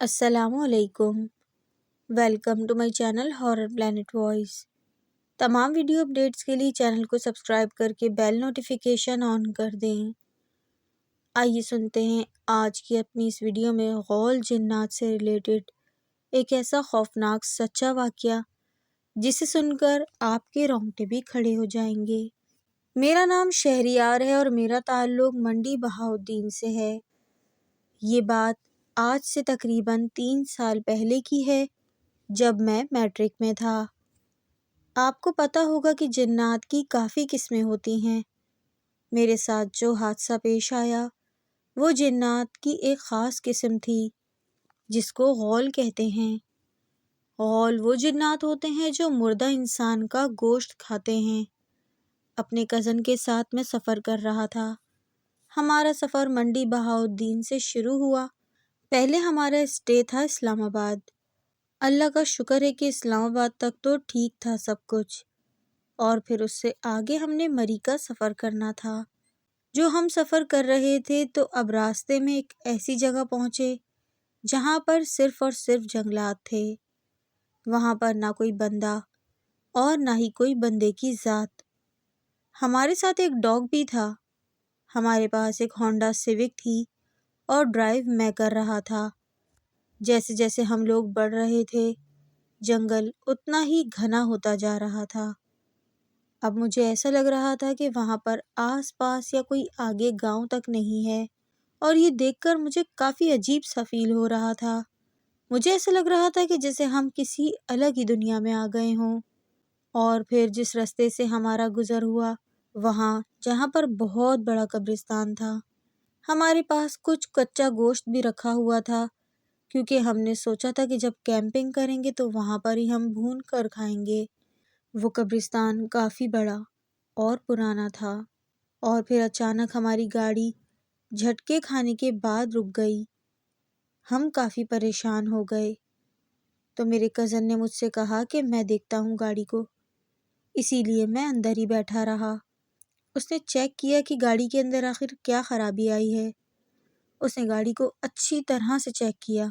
السلام علیکم۔ Welcome to my channel horror plant voice. تمام ویڈیو اپڈیٹس کے لیے چینل کو سبسکرائب کر کے بیل نوٹیفیکیشن آن کر دیں۔ آئیے سنتے ہیں آج کی اپنی اس ویڈیو میں غول جنات سے ریلیٹڈ ایک ایسا خوفناک سچا واقعہ جسے سن کر آپ کے رونگٹے بھی کھڑے ہو جائیں گے۔ میرا نام شہریار ہے اور میرا تعلق منڈی بہاؤالدین سے ہے۔ یہ بات آج سے تقریباً 3 سال پہلے کی ہے جب میں میٹرک میں تھا۔ آپ کو پتہ ہوگا کہ جنات کی کافی قسمیں ہوتی ہیں۔ میرے ساتھ جو حادثہ پیش آیا وہ جنات کی ایک خاص قسم تھی جس کو غول کہتے ہیں۔ غول وہ جنات ہوتے ہیں جو مردہ انسان کا گوشت کھاتے ہیں۔ اپنے کزن کے ساتھ میں سفر کر رہا تھا۔ ہمارا سفر منڈی بہاؤالدین سے شروع ہوا۔ پہلے ہمارا اسٹے تھا اسلام آباد۔ اللہ کا شکر ہے کہ اسلام آباد تک تو ٹھیک تھا سب کچھ، اور پھر اس سے آگے ہم نے مری کا سفر کرنا تھا۔ جو ہم سفر کر رہے تھے تو اب راستے میں ایک ایسی جگہ پہنچے جہاں پر صرف اور صرف جنگلات تھے۔ وہاں پر نہ کوئی بندہ اور نہ ہی کوئی بندے کی ذات۔ ہمارے ساتھ ایک ڈاگ بھی تھا۔ ہمارے پاس ایک ہونڈا سیوک تھی اور ڈرائیو میں کر رہا تھا۔ جیسے جیسے ہم لوگ بڑھ رہے تھے جنگل اتنا ہی گھنا ہوتا جا رہا تھا۔ اب مجھے ایسا لگ رہا تھا کہ وہاں پر آس پاس یا کوئی آگے گاؤں تک نہیں ہے، اور یہ دیکھ کر مجھے کافی عجیب سا فیل ہو رہا تھا۔ مجھے ایسا لگ رہا تھا کہ جیسے ہم کسی الگ ہی دنیا میں آ گئے ہوں۔ اور پھر جس راستے سے ہمارا گزر ہوا وہاں جہاں پر بہت بڑا قبرستان تھا، ہمارے پاس کچھ کچا گوشت بھی رکھا ہوا تھا، کیونکہ ہم نے سوچا تھا کہ جب کیمپنگ کریں گے تو وہاں پر ہی ہم بھون کر کھائیں گے۔ وہ قبرستان کافی بڑا اور پرانا تھا، اور پھر اچانک ہماری گاڑی جھٹکے کھانے کے بعد رک گئی۔ ہم کافی پریشان ہو گئے، تو میرے کزن نے مجھ سے کہا کہ میں دیکھتا ہوں گاڑی کو، اسی لیے میں اندر ہی بیٹھا رہا۔ اس نے چیک کیا کہ گاڑی کے اندر آخر کیا خرابی آئی ہے۔ اس نے گاڑی کو اچھی طرح سے چیک کیا،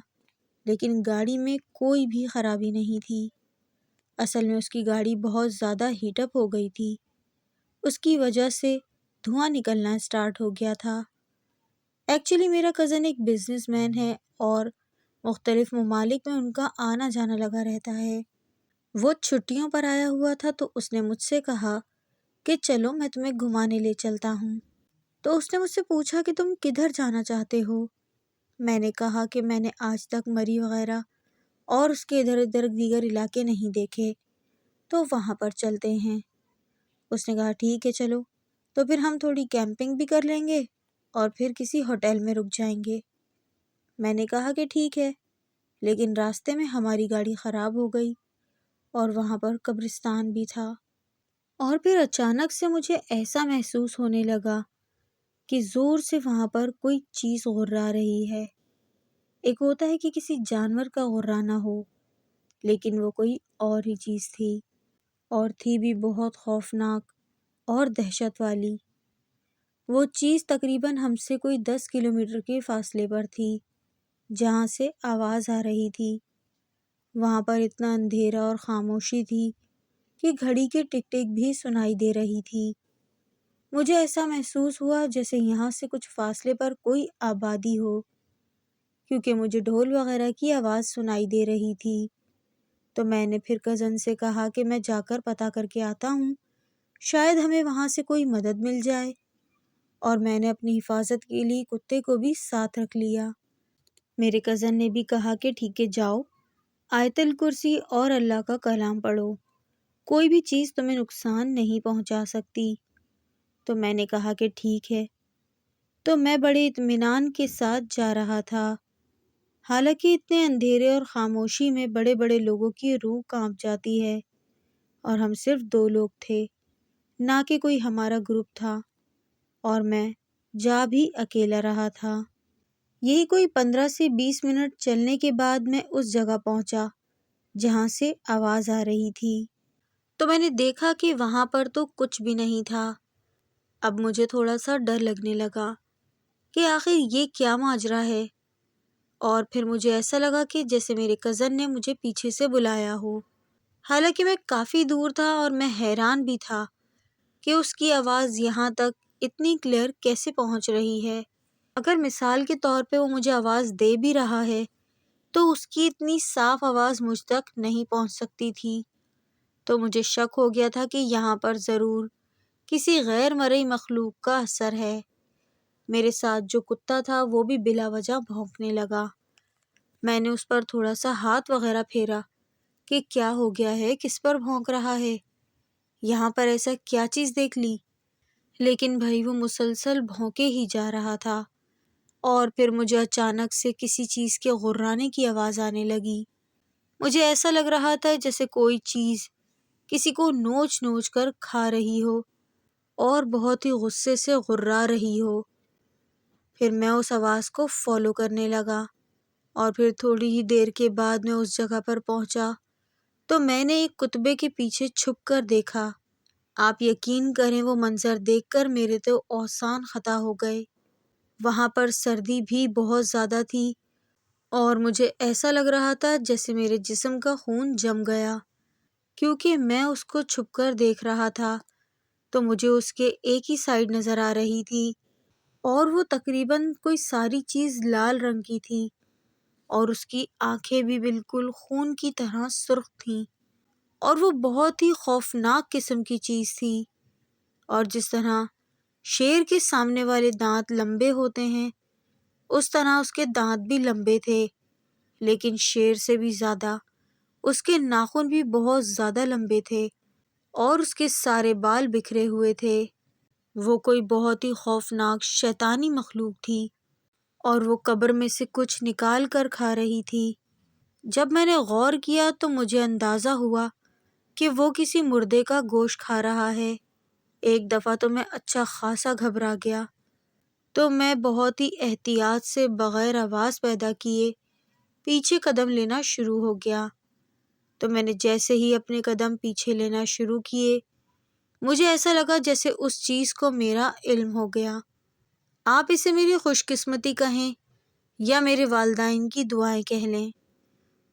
لیکن گاڑی میں کوئی بھی خرابی نہیں تھی۔ اصل میں اس کی گاڑی بہت زیادہ ہیٹ اپ ہو گئی تھی۔ اس کی وجہ سے دھواں نکلنا اسٹارٹ ہو گیا تھا۔ ایکچولی میرا کزن ایک بزنس مین ہے اور مختلف ممالک میں ان کا آنا جانا لگا رہتا ہے۔ وہ چھٹیوں پر آیا ہوا تھا تو اس نے مجھ سے کہا کہ چلو میں تمہیں گھمانے لے چلتا ہوں۔ تو اس نے مجھ سے پوچھا کہ تم کدھر جانا چاہتے ہو؟ میں نے کہا کہ میں نے آج تک مری وغیرہ اور اس کے ادھر ادھر دیگر علاقے نہیں دیکھے، تو وہاں پر چلتے ہیں۔ اس نے کہا ٹھیک ہے چلو، تو پھر ہم تھوڑی کیمپنگ بھی کر لیں گے اور پھر کسی ہوٹل میں رک جائیں گے۔ میں نے کہا کہ ٹھیک ہے، لیکن راستے میں ہماری گاڑی خراب ہو گئی اور وہاں پر قبرستان بھی تھا۔ اور پھر اچانک سے مجھے ایسا محسوس ہونے لگا کہ زور سے وہاں پر کوئی چیز غرا رہی ہے۔ ایک ہوتا ہے کہ کسی جانور کا غرانا ہو، لیکن وہ کوئی اور ہی چیز تھی، اور تھی بھی بہت خوفناک اور دہشت والی۔ وہ چیز تقریباً ہم سے کوئی 10 کلومیٹر کے فاصلے پر تھی جہاں سے آواز آ رہی تھی۔ وہاں پر اتنا اندھیرا اور خاموشی تھی کہ گھڑی کی ٹک ٹک بھی سنائی دے رہی تھی۔ مجھے ایسا محسوس ہوا جیسے یہاں سے کچھ فاصلے پر کوئی آبادی ہو، کیونکہ مجھے ڈھول وغیرہ کی آواز سنائی دے رہی تھی۔ تو میں نے پھر کزن سے کہا کہ میں جا کر پتہ کر کے آتا ہوں، شاید ہمیں وہاں سے کوئی مدد مل جائے۔ اور میں نے اپنی حفاظت کے لیے کتے کو بھی ساتھ رکھ لیا۔ میرے کزن نے بھی کہا کہ ٹھیک ہے جاؤ، آیت الکرسی اور اللہ کا کلام پڑھو، کوئی بھی چیز تمہیں نقصان نہیں پہنچا سکتی۔ تو میں نے کہا کہ ٹھیک ہے۔ تو میں بڑے اطمینان کے ساتھ جا رہا تھا، حالانکہ اتنے اندھیرے اور خاموشی میں بڑے بڑے لوگوں کی روح کانپ جاتی ہے، اور ہم صرف 2 لوگ تھے، نہ کہ کوئی ہمارا گروپ تھا، اور میں جا بھی اکیلا رہا تھا۔ یہی کوئی 15 سے 20 منٹ چلنے کے بعد میں اس جگہ پہنچا جہاں سے آواز آ رہی تھی۔ تو میں نے دیکھا کہ وہاں پر تو کچھ بھی نہیں تھا۔ اب مجھے تھوڑا سا ڈر لگنے لگا کہ آخر یہ کیا ماجرا ہے، اور پھر مجھے ایسا لگا کہ جیسے میرے کزن نے مجھے پیچھے سے بلایا ہو۔ حالانکہ میں کافی دور تھا اور میں حیران بھی تھا کہ اس کی آواز یہاں تک اتنی کلیئر کیسے پہنچ رہی ہے۔ اگر مثال کے طور پہ وہ مجھے آواز دے بھی رہا ہے تو اس کی اتنی صاف آواز مجھ تک نہیں پہنچ سکتی تھی۔ تو مجھے شک ہو گیا تھا کہ یہاں پر ضرور کسی غیر مرئی مخلوق کا اثر ہے۔ میرے ساتھ جو کتا تھا وہ بھی بلا وجہ بھونکنے لگا۔ میں نے اس پر تھوڑا سا ہاتھ وغیرہ پھیرا کہ کیا ہو گیا ہے، کس پر بھونک رہا ہے، یہاں پر ایسا کیا چیز دیکھ لی، لیکن بھائی وہ مسلسل بھونکے ہی جا رہا تھا۔ اور پھر مجھے اچانک سے کسی چیز کے غرانے کی آواز آنے لگی۔ مجھے ایسا لگ رہا تھا جیسے کوئی چیز کسی کو نوچ نوچ کر کھا رہی ہو اور بہت ہی غصے سے غرا رہی ہو۔ پھر میں اس آواز کو فالو کرنے لگا اور پھر تھوڑی ہی دیر کے بعد میں اس جگہ پر پہنچا تو میں نے ایک کتبے کے پیچھے چھپ کر دیکھا۔ آپ یقین کریں وہ منظر دیکھ کر میرے تو اوسان خطا ہو گئے۔ وہاں پر سردی بھی بہت زیادہ تھی اور مجھے ایسا لگ رہا تھا جیسے میرے جسم کا خون جم گیا، کیونکہ میں اس کو چھپ کر دیکھ رہا تھا تو مجھے اس کے ایک ہی سائڈ نظر آ رہی تھی اور وہ تقریباً کوئی ساری چیز لال رنگ کی تھی اور اس کی آنکھیں بھی بالکل خون کی طرح سرخ تھیں اور وہ بہت ہی خوفناک قسم کی چیز تھی۔ اور جس طرح شیر کے سامنے والے دانت لمبے ہوتے ہیں اس طرح اس کے دانت بھی لمبے تھے، لیکن شیر سے بھی زیادہ اس کے ناخن بھی بہت زیادہ لمبے تھے اور اس کے سارے بال بکھرے ہوئے تھے۔ وہ کوئی بہت ہی خوفناک شیطانی مخلوق تھی اور وہ قبر میں سے کچھ نکال کر کھا رہی تھی۔ جب میں نے غور کیا تو مجھے اندازہ ہوا کہ وہ کسی مردے کا گوشت کھا رہا ہے۔ ایک دفعہ تو میں اچھا خاصا گھبرا گیا تو میں بہت ہی احتیاط سے بغیر آواز پیدا کیے پیچھے قدم لینا شروع ہو گیا۔ تو میں نے جیسے ہی اپنے قدم پیچھے لینا شروع کیے مجھے ایسا لگا جیسے اس چیز کو میرا علم ہو گیا۔ آپ اسے میری خوش قسمتی کہیں یا میرے والدین کی دعائیں کہہ لیں،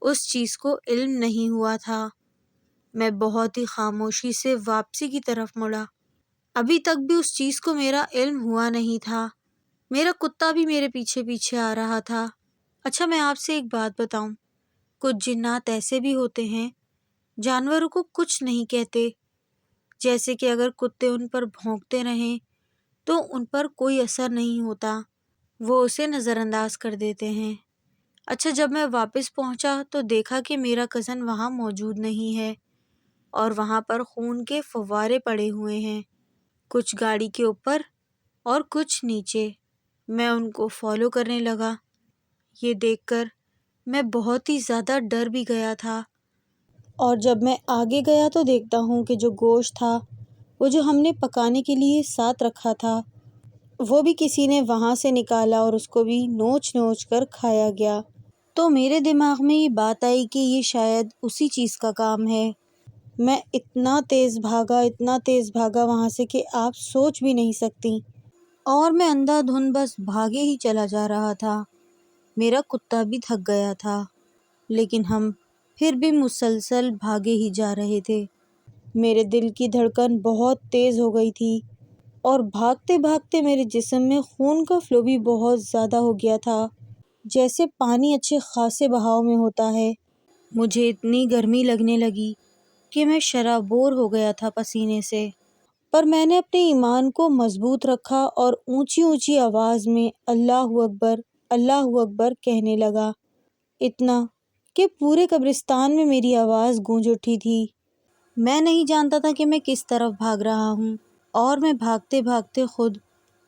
اس چیز کو علم نہیں ہوا تھا۔ میں بہت ہی خاموشی سے واپسی کی طرف مڑا۔ ابھی تک بھی اس چیز کو میرا علم ہوا نہیں تھا۔ میرا کتا بھی میرے پیچھے پیچھے آ رہا تھا۔ اچھا میں آپ سے ایک بات بتاؤں، کچھ جنات ایسے بھی ہوتے ہیں جانوروں کو کچھ نہیں کہتے، جیسے کہ اگر کتے ان پر بھونکتے رہیں تو ان پر کوئی اثر نہیں ہوتا، وہ اسے نظر انداز کر دیتے ہیں۔ اچھا جب میں واپس پہنچا تو دیکھا کہ میرا کزن وہاں موجود نہیں ہے اور وہاں پر خون کے فوارے پڑے ہوئے ہیں، کچھ گاڑی کے اوپر اور کچھ نیچے۔ میں ان کو فالو کرنے لگا۔ یہ دیکھ کر میں بہت ہی زیادہ ڈر بھی گیا تھا، اور جب میں آگے گیا تو دیکھتا ہوں کہ جو گوشت تھا وہ جو ہم نے پکانے کے لیے ساتھ رکھا تھا وہ بھی کسی نے وہاں سے نکالا اور اس کو بھی نوچ نوچ کر کھایا گیا۔ تو میرے دماغ میں یہ بات آئی کہ یہ شاید اسی چیز کا کام ہے۔ میں اتنا تیز بھاگا وہاں سے کہ آپ سوچ بھی نہیں سکتی، اور میں اندھا دھند بس بھاگے ہی چلا جا رہا تھا۔ میرا کتا بھی تھک گیا تھا لیکن ہم پھر بھی مسلسل بھاگے ہی جا رہے تھے۔ میرے دل کی دھڑکن بہت تیز ہو گئی تھی اور بھاگتے بھاگتے میرے جسم میں خون کا فلو بھی بہت زیادہ ہو گیا تھا، جیسے پانی اچھے خاصے بہاؤ میں ہوتا ہے۔ مجھے اتنی گرمی لگنے لگی کہ میں شرابور ہو گیا تھا پسینے سے، پر میں نے اپنے ایمان کو مضبوط رکھا اور اونچی اونچی آواز میں اللہ اکبر کہنے لگا، اتنا کہ پورے قبرستان میں میری آواز گونج اٹھی تھی۔ میں نہیں جانتا تھا کہ میں کس طرف بھاگ رہا ہوں، اور میں بھاگتے بھاگتے خود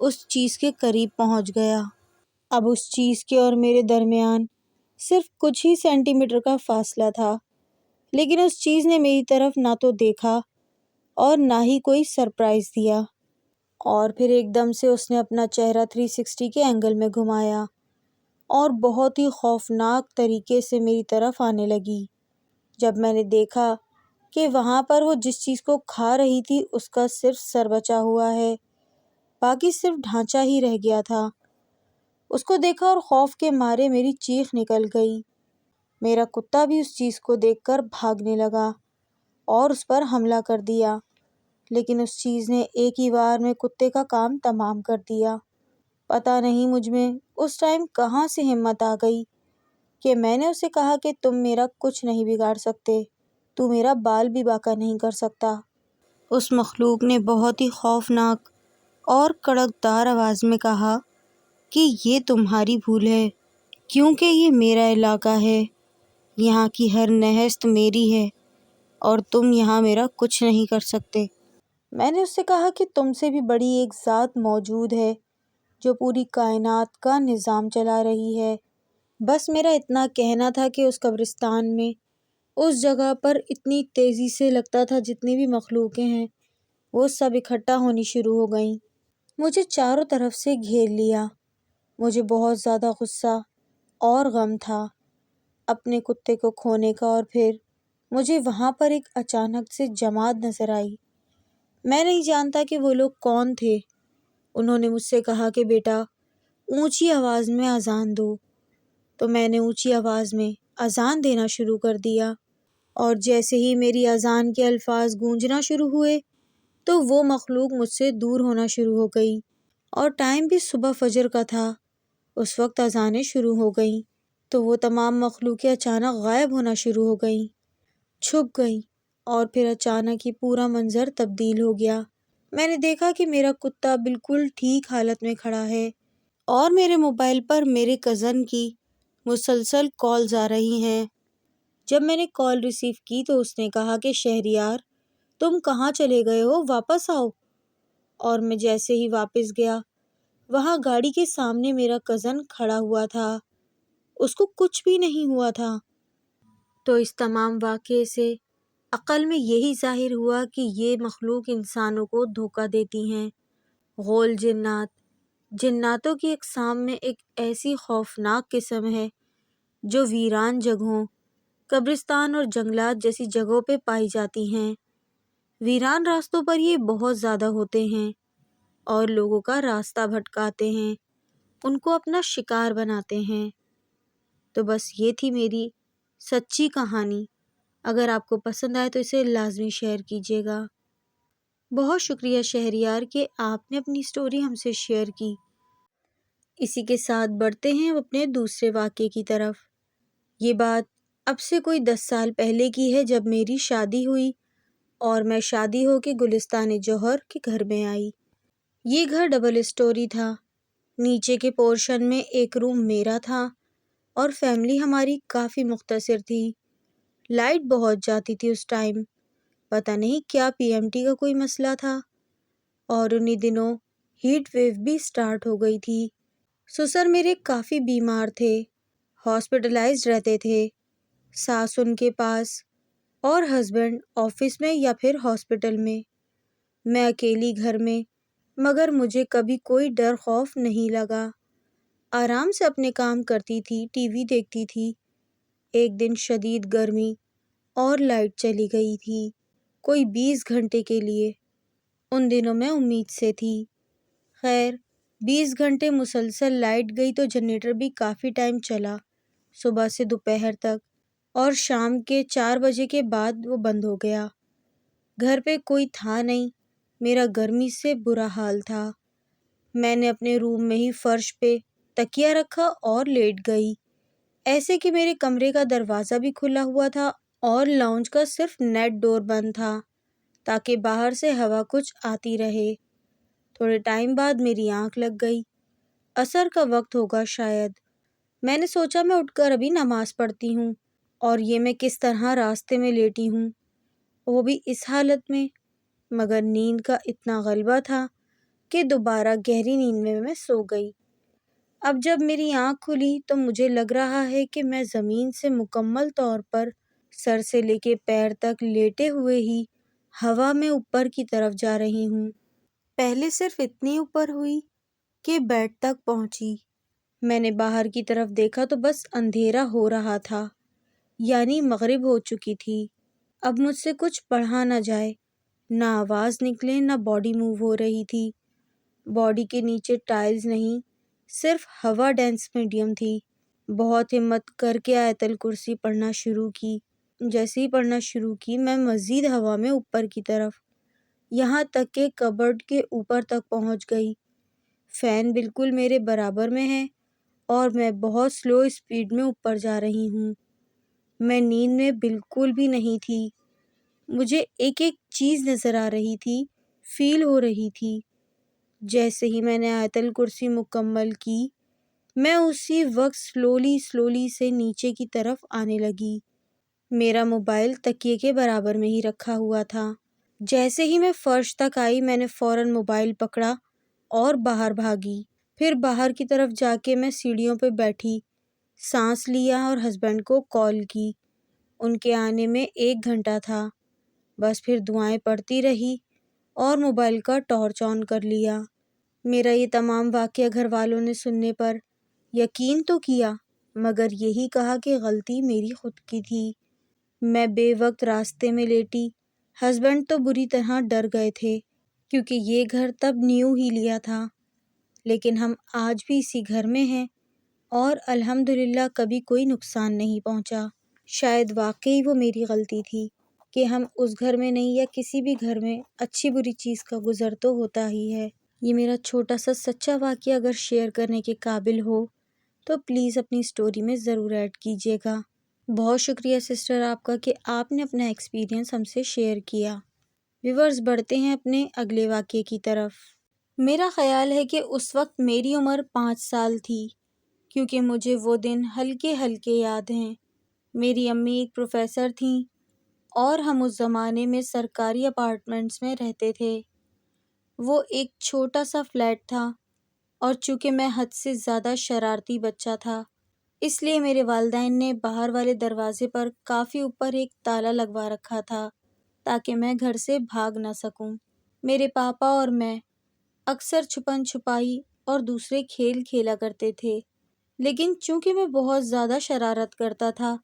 اس چیز کے قریب پہنچ گیا۔ اب اس چیز کے اور میرے درمیان صرف کچھ ہی سینٹی میٹر کا فاصلہ تھا، لیکن اس چیز نے میری طرف نہ تو دیکھا اور نہ ہی کوئی سرپرائز دیا، اور پھر ایک دم سے اس نے اپنا چہرہ 360 کے اینگل میں گھمایا اور بہت ہی خوفناک طریقے سے میری طرف آنے لگی۔ جب میں نے دیکھا کہ وہاں پر وہ جس چیز کو کھا رہی تھی اس کا صرف سر بچا ہوا ہے، باقی صرف ڈھانچہ ہی رہ گیا تھا، اس کو دیکھا اور خوف کے مارے میری چیخ نکل گئی۔ میرا کتا بھی اس چیز کو دیکھ کر بھاگنے لگا اور اس پر حملہ کر دیا، لیکن اس چیز نے ایک ہی بار میں کتے کا کام تمام کر دیا۔ پتہ نہیں مجھ میں اس ٹائم کہاں سے ہمت آ گئی کہ میں نے اسے کہا کہ تم میرا کچھ نہیں بگاڑ سکتے، تو میرا بال بھی باقا نہیں کر سکتا۔ اس مخلوق نے بہت ہی خوفناک اور کڑکدار آواز میں کہا کہ یہ تمہاری بھول ہے، کیونکہ یہ میرا علاقہ ہے، یہاں کی ہر نہست میری ہے اور تم یہاں میرا کچھ نہیں کر سکتے۔ میں نے اس سے کہا کہ تم سے بھی بڑی ایک ذات موجود ہے جو پوری کائنات کا نظام چلا رہی ہے۔ بس میرا اتنا کہنا تھا کہ اس قبرستان میں اس جگہ پر اتنی تیزی سے لگتا تھا جتنی بھی مخلوقیں ہیں وہ سب اکٹھا ہونی شروع ہو گئیں، مجھے چاروں طرف سے گھیر لیا۔ مجھے بہت زیادہ غصہ اور غم تھا اپنے کتے کو کھونے کا، اور پھر مجھے وہاں پر ایک اچانک سے جماعت نظر آئی۔ میں نہیں جانتا کہ وہ لوگ کون تھے۔ انہوں نے مجھ سے کہا کہ بیٹا اونچی آواز میں اذان دو، تو میں نے اونچی آواز میں اذان دینا شروع کر دیا، اور جیسے ہی میری اذان کے الفاظ گونجنا شروع ہوئے تو وہ مخلوق مجھ سے دور ہونا شروع ہو گئی، اور ٹائم بھی صبح فجر کا تھا۔ اس وقت اذانیں شروع ہو گئیں تو وہ تمام مخلوقیں اچانک غائب ہونا شروع ہو گئیں، چھپ گئیں، اور پھر اچانک ہی پورا منظر تبدیل ہو گیا۔ میں نے دیکھا کہ میرا کتا بالکل ٹھیک حالت میں کھڑا ہے، اور میرے موبائل پر میرے کزن کی مسلسل کالز آ رہی ہیں۔ جب میں نے کال ریسیو کی تو اس نے کہا کہ شہریار تم کہاں چلے گئے ہو، واپس آؤ۔ اور میں جیسے ہی واپس گیا، وہاں گاڑی کے سامنے میرا کزن کھڑا ہوا تھا، اس کو کچھ بھی نہیں ہوا تھا۔ تو اس تمام واقعے سے عقل میں یہی ظاہر ہوا کہ یہ مخلوق انسانوں کو دھوکہ دیتی ہیں۔ غول جناتوں کی اقسام میں ایک ایسی خوفناک قسم ہے جو ویران جگہوں، قبرستان اور جنگلات جیسی جگہوں پہ پائی جاتی ہیں۔ ویران راستوں پر یہ بہت زیادہ ہوتے ہیں اور لوگوں کا راستہ بھٹکاتے ہیں، ان کو اپنا شکار بناتے ہیں۔ تو بس یہ تھی میری سچی کہانی۔ اگر آپ کو پسند آئے تو اسے لازمی شیئر کیجیے گا۔ بہت شکریہ شہریار کہ آپ نے اپنی سٹوری ہم سے شیئر کی۔ اسی کے ساتھ بڑھتے ہیں اپنے دوسرے واقعے کی طرف۔ یہ بات اب سے کوئی 10 سال پہلے کی ہے، جب میری شادی ہوئی اور میں شادی ہو کے گلستان جوہر کے گھر میں آئی۔ یہ گھر ڈبل اسٹوری تھا۔ نیچے کے پورشن میں ایک روم میرا تھا اور فیملی ہماری کافی مختصر تھی۔ لائٹ بہت جاتی تھی اس ٹائم، پتہ نہیں کیا PMT کا کوئی مسئلہ تھا، اور انہی دنوں ہیٹ ویو بھی سٹارٹ ہو گئی تھی۔ سسر میرے کافی بیمار تھے، ہاسپٹلائزڈ رہتے تھے، ساس ان کے پاس، اور ہسبینڈ آفس میں یا پھر ہاسپٹل میں۔ میں اکیلی گھر میں، مگر مجھے کبھی کوئی ڈر خوف نہیں لگا۔ آرام سے اپنے کام کرتی تھی، ٹی وی دیکھتی تھی۔ ایک دن شدید گرمی اور لائٹ چلی گئی تھی، کوئی 20 گھنٹے کے لیے۔ ان دنوں میں امید سے تھی۔ خیر 20 گھنٹے مسلسل لائٹ گئی تو جنریٹر بھی کافی ٹائم چلا، صبح سے دوپہر تک، اور شام کے 4 بجے کے بعد وہ بند ہو گیا۔ گھر پہ کوئی تھا نہیں، میرا گرمی سے برا حال تھا۔ میں نے اپنے روم میں ہی فرش پہ تکیہ رکھا اور لیٹ گئی، ایسے کہ میرے کمرے کا دروازہ بھی کھلا ہوا تھا اور لاؤنج کا صرف نیٹ ڈور بند تھا تاکہ باہر سے ہوا کچھ آتی رہے۔ تھوڑے ٹائم بعد میری آنکھ لگ گئی، عصر کا وقت ہوگا شاید۔ میں نے سوچا میں اٹھ کر ابھی نماز پڑھتی ہوں، اور یہ میں کس طرح راستے میں لیٹی ہوں، وہ بھی اس حالت میں۔ مگر نیند کا اتنا غلبہ تھا کہ دوبارہ گہری نیند میں سو گئی۔ اب جب میری آنکھ کھلی تو مجھے لگ رہا ہے کہ میں زمین سے مکمل طور پر سر سے لے کے پیر تک لیٹے ہوئے ہی ہوا میں اوپر کی طرف جا رہی ہوں۔ پہلے صرف اتنی اوپر ہوئی کہ بیڈ تک پہنچی۔ میں نے باہر کی طرف دیکھا تو بس اندھیرا ہو رہا تھا، یعنی مغرب ہو چکی تھی۔ اب مجھ سے کچھ پڑھا نہ جائے، نہ آواز نکلے، نہ باڈی موو ہو رہی تھی۔ باڈی کے نیچے ٹائلز نہیں، صرف ہوا ڈینس میڈیم تھی۔ بہت ہمت کر کے آیت الکرسی پڑھنا شروع کی۔ جیسے ہی پڑھنا شروع کی میں مزید ہوا میں اوپر کی طرف، یہاں تک کہ کبرڈ کے اوپر تک پہنچ گئی۔ فین بالکل میرے برابر میں ہے اور میں بہت سلو اسپیڈ میں اوپر جا رہی ہوں۔ میں نیند میں بالکل بھی نہیں تھی۔ مجھے ایک ایک چیز نظر آ رہی تھی، فیل ہو رہی تھی۔ جیسے ہی میں نے آیت الکرسی مکمل کی، میں اسی وقت سلولی سے نیچے کی طرف آنے لگی۔ میرا موبائل تکیے کے برابر میں ہی رکھا ہوا تھا۔ جیسے ہی میں فرش تک آئی میں نے فوراً موبائل پکڑا اور باہر بھاگی۔ پھر باہر کی طرف جا کے میں سیڑھیوں پہ بیٹھی، سانس لیا اور ہسبینڈ کو کال کی۔ ان کے آنے میں 1 گھنٹہ تھا۔ بس پھر دعائیں پڑھتی رہی اور موبائل کا ٹارچ آن کر لیا۔ میرا یہ تمام واقعہ گھر والوں نے سننے پر یقین تو کیا، مگر یہی کہا کہ غلطی میری خود کی تھی۔ میں بے وقت راستے میں لیٹی۔ ہسبینڈ تو بری طرح ڈر گئے تھے کیونکہ یہ گھر تب نیو ہی لیا تھا، لیکن ہم آج بھی اسی گھر میں ہیں اور الحمدللہ کبھی کوئی نقصان نہیں پہنچا۔ شاید واقعی وہ میری غلطی تھی کہ ہم اس گھر میں نہیں، یا کسی بھی گھر میں اچھی بری چیز کا گزر تو ہوتا ہی ہے۔ یہ میرا چھوٹا سا سچا واقعہ اگر شیئر کرنے کے قابل ہو تو پلیز اپنی سٹوری میں ضرور ایڈ کیجیے گا۔ بہت شکریہ سسٹر آپ کا کہ آپ نے اپنا ایکسپیرینس ہم سے شیئر کیا۔ ویورز بڑھتے ہیں اپنے اگلے واقعے کی طرف۔ میرا خیال ہے کہ اس وقت میری عمر 5 سال تھی، کیونکہ مجھے وہ دن ہلکے ہلکے یاد ہیں۔ میری امی ایک پروفیسر تھیں اور ہم اس زمانے میں سرکاری اپارٹمنٹس میں رہتے تھے۔ وہ ایک چھوٹا سا فلیٹ تھا اور چونکہ میں حد سے زیادہ شرارتی بچہ تھا، اس لیے میرے والدین نے باہر والے دروازے پر کافی اوپر ایک تالا لگوا رکھا تھا تاکہ میں گھر سے بھاگ نہ سکوں۔ میرے پاپا اور میں اکثر چھپن چھپائی اور دوسرے کھیل کھیلا کرتے تھے، لیکن چونکہ میں بہت زیادہ شرارت کرتا تھا،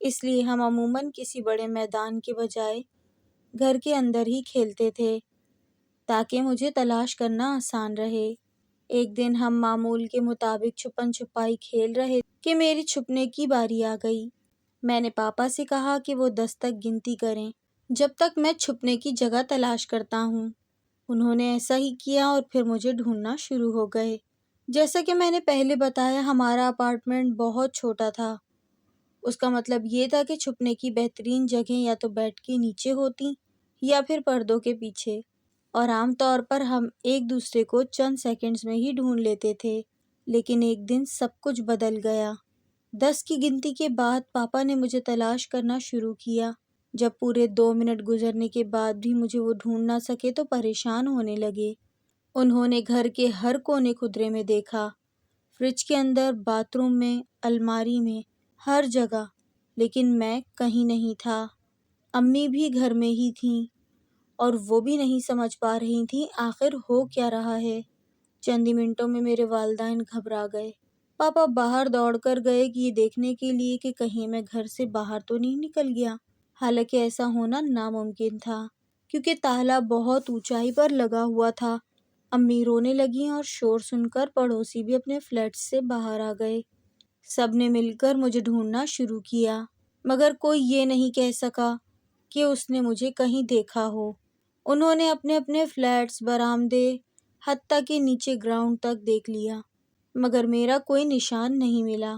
اس لیے ہم عموماً کسی بڑے میدان کے بجائے گھر کے اندر ہی کھیلتے تھے تاکہ مجھے تلاش کرنا آسان رہے۔ ایک دن ہم معمول کے مطابق چھپن چھپائی کھیل رہے کہ میری چھپنے کی باری آ گئی۔ میں نے پاپا سے کہا کہ وہ 10 تک گنتی کریں جب تک میں چھپنے کی جگہ تلاش کرتا ہوں۔ انہوں نے ایسا ہی کیا اور پھر مجھے ڈھونڈنا شروع ہو گئے۔ جیسا کہ میں نے پہلے بتایا، ہمارا اپارٹمنٹ بہت چھوٹا تھا۔ اس کا مطلب یہ تھا کہ چھپنے کی بہترین جگہیں یا تو بیڈ کے نیچے ہوتی یا پھر پردوں کے پیچھے، اور عام طور پر ہم ایک دوسرے کو چند سیکنڈز میں ہی ڈھونڈ لیتے تھے۔ لیکن ایک دن سب کچھ بدل گیا۔ 10 کی گنتی کے بعد پاپا نے مجھے تلاش کرنا شروع کیا۔ جب پورے 2 منٹ گزرنے کے بعد بھی مجھے وہ ڈھونڈ نہ سکے تو پریشان ہونے لگے۔ انہوں نے گھر کے ہر کونے خدرے میں دیکھا، فریج کے اندر، باتھ روم میں، الماری میں، ہر جگہ، لیکن میں کہیں نہیں تھا۔ امی بھی گھر میں ہی تھیں اور وہ بھی نہیں سمجھ پا رہی تھیں آخر ہو کیا رہا ہے۔ چند ہی منٹوں میں میرے والدین گھبرا گئے۔ پاپا باہر دوڑ کر گئے یہ دیکھنے کے لیے کہ کہیں میں گھر سے باہر تو نہیں نکل گیا، حالانکہ ایسا ہونا ناممکن تھا کیونکہ تالا بہت اونچائی پر لگا ہوا تھا۔ امی رونے لگیں اور شور سن کر پڑوسی بھی اپنے فلیٹ سے باہر آ گئے۔ سب نے مل کر مجھے ڈھونڈنا شروع کیا، مگر کوئی یہ نہیں کہہ سکا کہ اس نے مجھے کہیں دیکھا ہو۔ انہوں نے اپنے اپنے فلیٹس، برآمدے، حتیٰ کہ نیچے گراؤنڈ تک دیکھ لیا، مگر میرا کوئی نشان نہیں ملا۔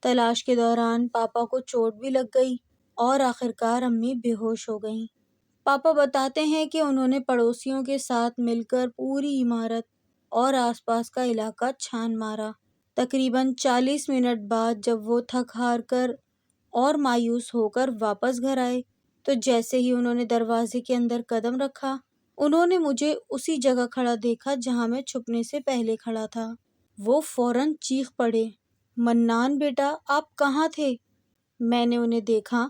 تلاش کے دوران پاپا کو چوٹ بھی لگ گئی اور آخرکار امی بے ہوش ہو گئیں۔ پاپا بتاتے ہیں کہ انہوں نے پڑوسیوں کے ساتھ مل کر پوری عمارت اور آس پاس کا علاقہ چھان مارا۔ تقریباً 40 منٹ بعد جب وہ تھک ہار کر اور مایوس ہو کر واپس گھر آئے تو جیسے ہی انہوں نے دروازے کے اندر قدم رکھا، انہوں نے مجھے اسی جگہ کھڑا دیکھا جہاں میں چھپنے سے پہلے کھڑا تھا۔ وہ فوراً چیخ پڑے، "منان بیٹا، آپ کہاں تھے؟" میں نے انہیں دیکھا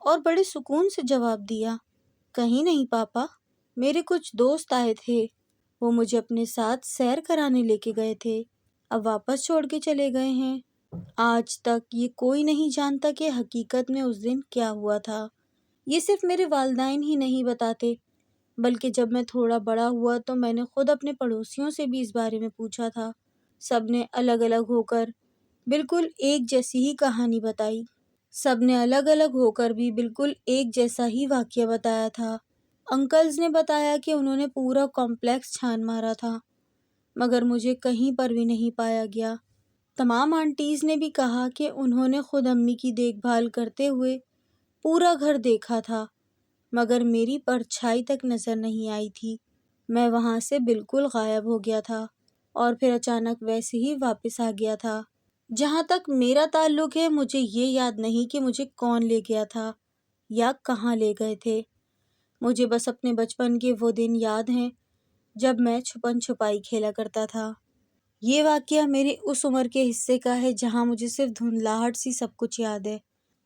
اور بڑے سکون سے جواب دیا، "کہیں نہیں پاپا، میرے کچھ دوست آئے تھے، وہ مجھے اپنے ساتھ سیر کرانے لے کے گئے تھے، اب واپس چھوڑ کے چلے گئے ہیں۔" آج تک یہ کوئی نہیں جانتا کہ حقیقت میں اس دن کیا ہوا تھا۔ یہ صرف میرے والدین ہی نہیں بتاتے، بلکہ جب میں تھوڑا بڑا ہوا تو میں نے خود اپنے پڑوسیوں سے بھی اس بارے میں پوچھا تھا، سب نے الگ الگ ہو کر بالکل ایک جیسی ہی کہانی بتائی۔ سب نے الگ الگ ہو کر بھی بالکل ایک جیسا ہی واقعہ بتایا تھا۔ انکلز نے بتایا کہ انہوں نے پورا کمپلیکس چھان مارا تھا، مگر مجھے کہیں پر بھی نہیں پایا گیا۔ تمام آنٹیز نے بھی کہا کہ انہوں نے خود امی کی دیکھ بھال کرتے ہوئے پورا گھر دیکھا تھا، مگر میری پرچھائی تک نظر نہیں آئی تھی۔ میں وہاں سے بالکل غائب ہو گیا تھا اور پھر اچانک ویسے ہی واپس آ گیا تھا۔ جہاں تک میرا تعلق ہے، مجھے یہ یاد نہیں کہ مجھے کون لے گیا تھا یا کہاں لے گئے تھے۔ مجھے بس اپنے بچپن کے وہ دن یاد ہیں جب میں چھپن چھپائی کھیلا کرتا تھا۔ یہ واقعہ میرے اس عمر کے حصے کا ہے جہاں مجھے صرف دھندلاہٹ سی سب کچھ یاد ہے۔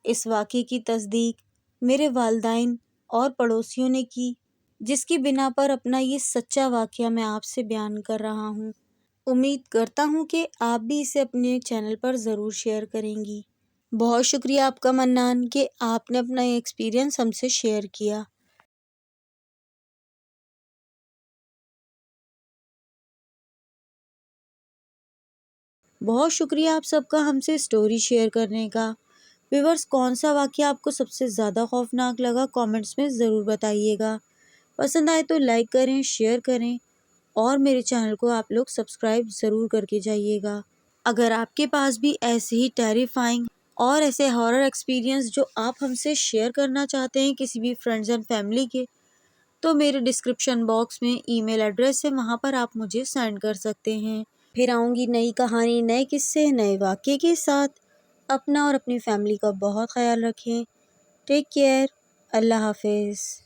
اس واقعے کی تصدیق میرے والدین اور پڑوسیوں نے کی، جس کی بنا پر اپنا یہ سچا واقعہ میں آپ سے بیان کر رہا ہوں۔ امید کرتا ہوں کہ آپ بھی اسے اپنے چینل پر ضرور شیئر کریں گی۔ بہت شکریہ آپ کا منان کہ آپ نے اپنا یہ ایکسپیرینس ہم سے شیئر کیا۔ بہت شکریہ آپ سب کا ہم سے اسٹوری شیئر کرنے کا۔ ویورز، کون سا واقعہ آپ کو سب سے زیادہ خوفناک لگا کامنٹس میں ضرور بتائیے گا۔ پسند آئے تو لائک کریں، شیئر کریں اور میرے چینل کو آپ لوگ سبسکرائب ضرور کر کے جائیے گا۔ اگر آپ کے پاس بھی ایسے ہی ٹیریفائنگ اور ایسے ہارر ایکسپیرینس جو آپ ہم سے شیئر کرنا چاہتے ہیں کسی بھی فرینڈز اینڈ فیملی کے، تو میرے ڈسکرپشن باکس میں ای میل ایڈریس ہے، وہاں پر آپ مجھے سینڈ کر سکتے ہیں۔ پھر آؤں گی نئی کہانی، نئے قصے، نئے واقعے کے ساتھ۔ اپنا اور اپنی فیملی کا بہت خیال رکھیں۔ Take care. اللہ حافظ۔